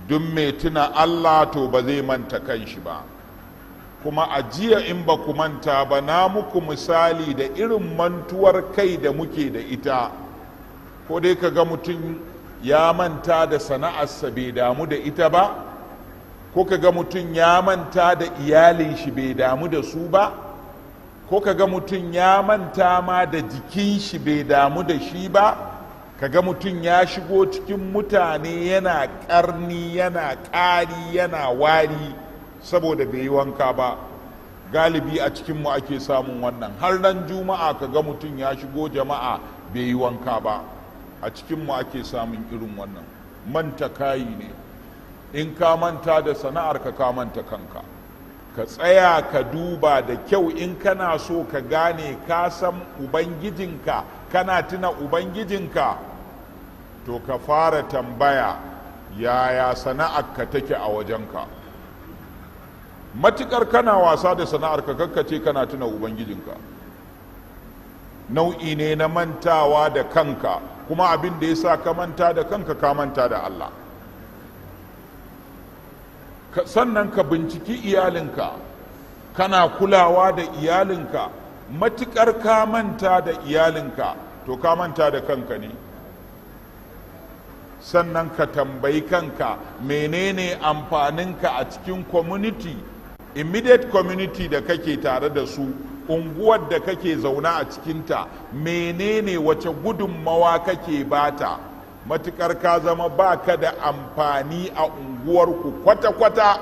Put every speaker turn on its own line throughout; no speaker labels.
duk mai tuna Allah to ba zai manta kanshi ba. Kuma a jiya in ba ku manta ba na muku misali da irin mantuwar kai da muke da ita, ko dai ka ga mutum ya manta da sana'arsa bai damu da ita ba, ko ka ga mutum ya manta da iyalin shi bai damu da su ba, ko ka ga mutum ya manta ma da jikin shi bai damu da shi ba, ka ga mutum ya shigo cikin mutane yana ƙarni yana ƙari yana wari saboda bai yi wanka ba. Galibi a cikinmu ake samun wannan. Har ran juma'a ka ga mutum ya shigo jama'a bai yi wanka ba, a cikinmu ake samun irin wannan. Manta kayi ne. In ka manta da sana'ar ka manta kanka. Ka tsaya ka duba da kyau, in kana so ka gane ka san ubangijinka, kana tuna ubangijinka, to ka fara tambaya yaya sana'arka take a wajenka. Matukar kana wasa da sana'arka kakkace kana tuna ubangijinka, nau'i ne na mantawa da kanka, kuma abin da ya sa ka manta da kanka ka manta da Allah. Sannan ka binciki iyalinka, kana kulawa da iyalinka. Matukar ka manta da iyalinka to ka manta da kanka ne. Sannan ka tambayi kanka menene amfaninka a cikin community, immediate community da kake tare da su, unguwar da kake zauna a cikinta, menene wace gudunmawa kake bata. Matukar ka zama baka da amfani a unguwarku kwata-kwata,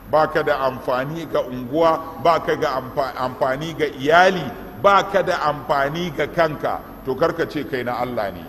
baka da amfani ga unguwa, baka ga amfani ga iyali, baka da amfani ga kanka, to karka ce kai na Allah ne.